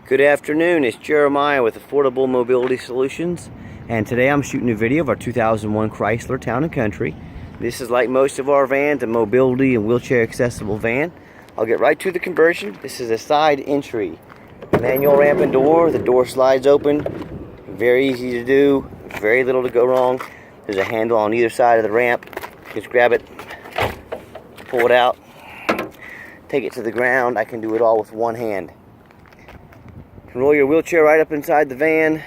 Good afternoon, it's Jeremiah with Affordable Mobility Solutions, and today I'm shooting a video of our 2001 Chrysler Town & Country. This is, like most of our vans, a mobility and wheelchair accessible van. I'll get right to the conversion. This is a side entry. Manual ramp and door. The door slides open. Very easy to do. Very little to go wrong. There's a handle on either side of the ramp. Just grab it, pull it out, take it to the ground. I can do it all with one hand. You can roll your wheelchair right up inside the van.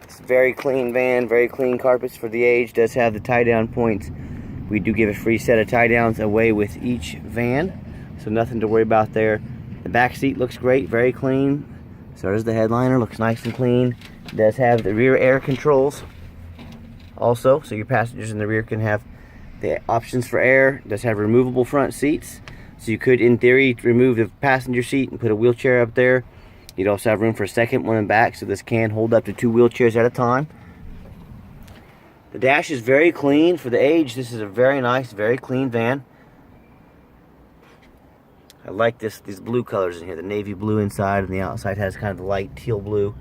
It's a very clean van, very clean carpets for the age. Does have the tie down points. We do give a free set of tie downs away with each van, so nothing to worry about there. The back seat looks great, very clean. So does the headliner, looks nice and clean. It does have the rear air controls also, so your passengers in the rear can have the options for air. It does have removable front seats, so you could, in theory, remove the passenger seat and put a wheelchair up there. You'd also have room for a second one in back, so this can hold up to 2 wheelchairs at a time. The dash is very clean for the age. This is a very nice, very clean van. I like these blue colors in here. The navy blue inside, and the outside has kind of the light teal blue.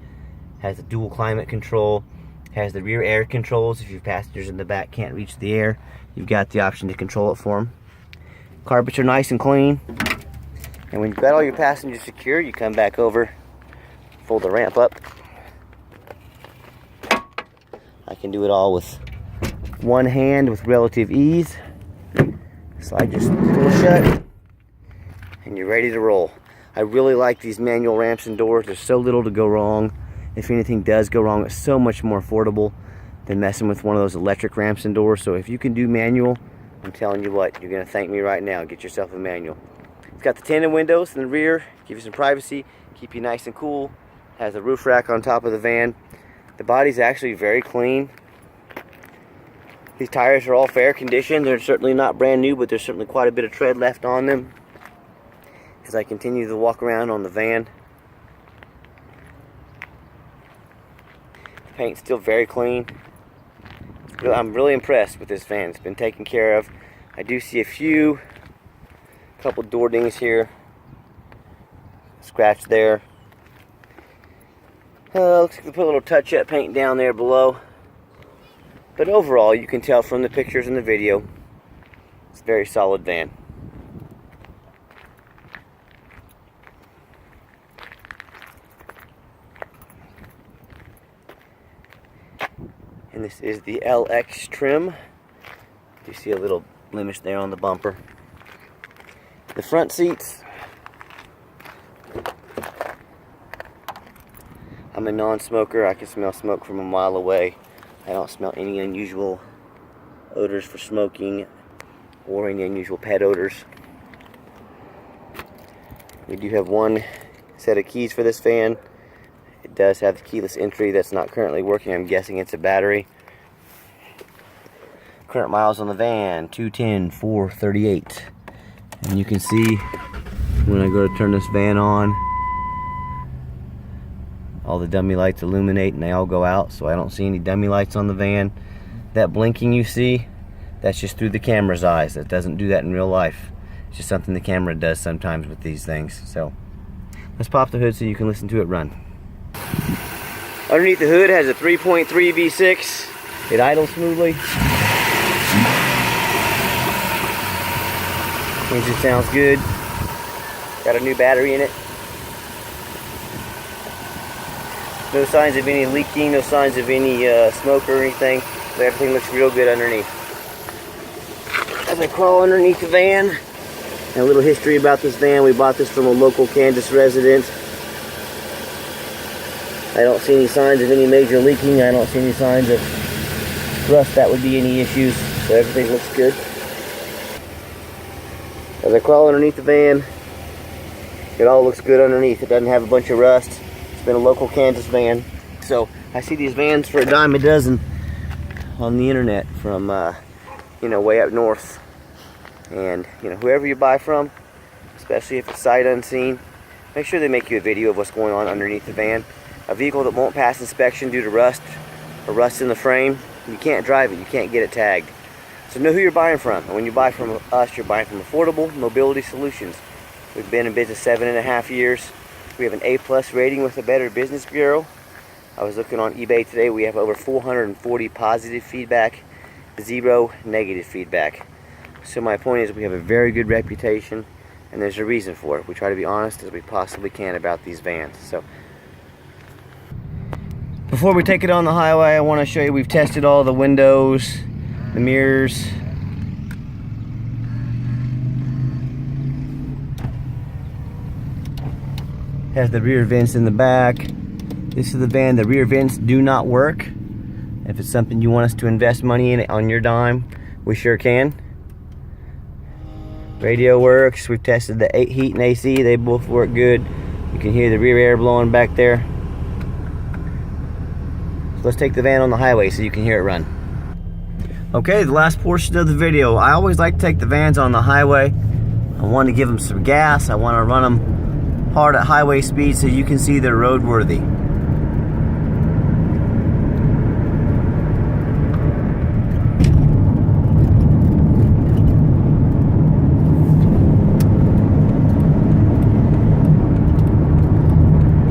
Has the dual climate control. Has the rear air controls. If your passengers in the back can't reach the air, you've got the option to control it for them. Carpets are nice and clean. And when you've got all your passengers secure, you come back over, fold the ramp up. I can do it all with one hand with relative ease. Slide your door shut, and you're ready to roll. I really like these manual ramps and doors. There's so little to go wrong. If anything does go wrong, it's so much more affordable than messing with one of those electric ramps and doors. So if you can do manual, I'm telling you what, you're gonna thank me right now. Get yourself a manual. It's got the tinted windows in the rear, give you some privacy, keep you nice and cool. Has a roof rack on top of the van. The body's actually very clean. These tires are all fair condition. They're certainly not brand new, but there's certainly quite a bit of tread left on them. As I continue to walk around on the van, the paint's still very clean. I'm really impressed with this van. It's been taken care of. I do see a couple door dings here. Scratch there. Looks like they put a little touch-up paint down there below. But overall, you can tell from the pictures and the video, it's a very solid van. And this is the LX trim. You see a little blemish there on the bumper. The front seats. I'm a non-smoker. I can smell smoke from a mile away. I don't smell any unusual odors for smoking or any unusual pet odors. We do have one set of keys for this van. It does have the keyless entry that's not currently working. I'm guessing it's a battery. Current miles on the van, 210,438. And you can see when I go to turn this van on, all the dummy lights illuminate and they all go out, so I don't see any dummy lights on the van. That blinking you see, that's just through the camera's eyes. That doesn't do that in real life. It's just something the camera does sometimes with these things. So let's pop the hood so you can listen to it run. Underneath the hood has a 3.3 V6. It idles smoothly. Engine sounds good. Got a new battery in it. No signs of any leaking, no signs of any smoke or anything. But everything looks real good underneath. As I crawl underneath the van, and a little history about this van. We bought this from a local Kansas resident. I don't see any signs of any major leaking. I don't see any signs of rust that would be any issues. So everything looks good. As I crawl underneath the van, it all looks good underneath. It doesn't have a bunch of rust. It's been a local Kansas van. So I see these vans for a dime a dozen on the internet from way up north. And whoever you buy from, especially if it's sight unseen, make sure they make you a video of what's going on underneath the van. A vehicle that won't pass inspection due to rust or rust in the frame, you can't drive it, you can't get it tagged. So know who you're buying from. And when you buy from us, you're buying from Affordable Mobility Solutions. We've been in business 7.5 years. We have an A+ rating with the Better Business Bureau. I was looking on eBay today. We have over 440 positive feedback, 0 negative feedback. So my point is we have a very good reputation, and there's a reason for it. We try to be honest as we possibly can about these vans. So before we take it on the highway, I want to show you we've tested all the windows, the mirrors. Has the rear vents in the back. This is the van. The rear vents do not work. If it's something you want us to invest money in on your dime, we sure can. Radio works. We've tested the heat and AC. They both work good. You can hear the rear air blowing back there. So let's take the van on the highway so you can hear it run. Okay, the last portion of the video. I always like to take the vans on the highway. I want to give them some gas. I want to run them hard at highway speed so you can see they're roadworthy.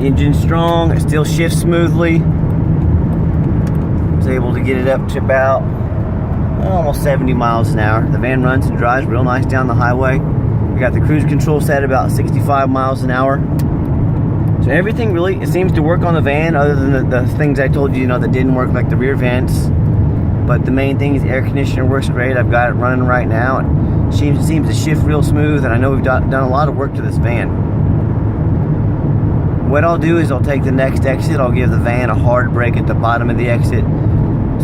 Engine's strong, it still shifts smoothly. I was able to get it up to about almost 70 miles an hour. The van runs and drives real nice down the highway. We got the cruise control set at about 65 miles an hour. So everything really, it seems to work on the van, other than the things I told you, that didn't work, like the rear vents. But the main thing is the air conditioner works great. I've got it running right now. It seems to shift real smooth, and I know we've done a lot of work to this van. What I'll do is I'll take the next exit. I'll give the van a hard brake at the bottom of the exit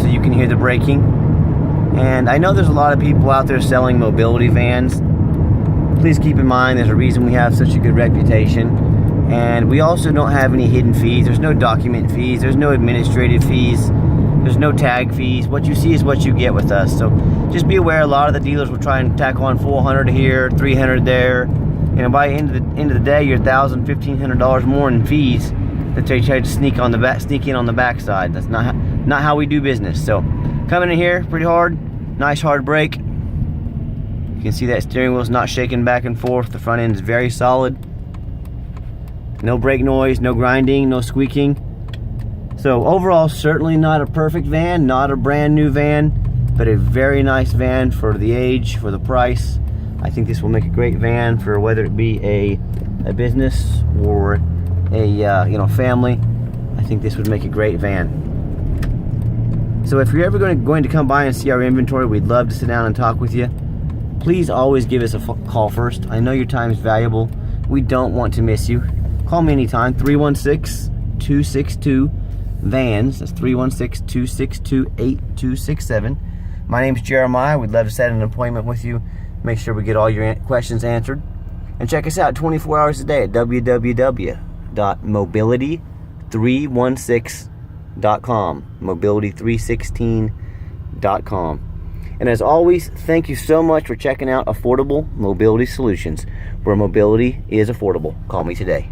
so you can hear the braking. And I know there's a lot of people out there selling mobility vans. Please keep in mind there's a reason we have such a good reputation. And we also don't have any hidden fees. There's no document fees. There's no administrative fees. There's no tag fees. What you see is what you get with us. So just be aware, a lot of the dealers will try and tack on $400 here, $300 there. By the end of the day, you're $1,000, $1,500 more in fees that they try to sneak in on the backside. That's not how we do business. So coming in here pretty hard, nice hard brake. You can see that steering wheel's not shaking back and forth. The front end is very solid. No brake noise, no grinding, no squeaking. So overall, certainly not a perfect van, not a brand new van, but a very nice van for the age, for the price. I think this will make a great van for whether it be a business or a family. I think this would make a great van. So if you're ever going to come by and see our inventory, we'd love to sit down and talk with you. Please always give us a call first. I know your time is valuable. We don't want to miss you. Call me anytime, 316-262-VANS. That's 316-262-8267. My name's Jeremiah. We'd love to set an appointment with you. Make sure we get all your questions answered. And check us out 24 hours a day at www.mobility316.com. Mobility316.com. And as always, thank you so much for checking out Affordable Mobility Solutions, where mobility is affordable. Call me today.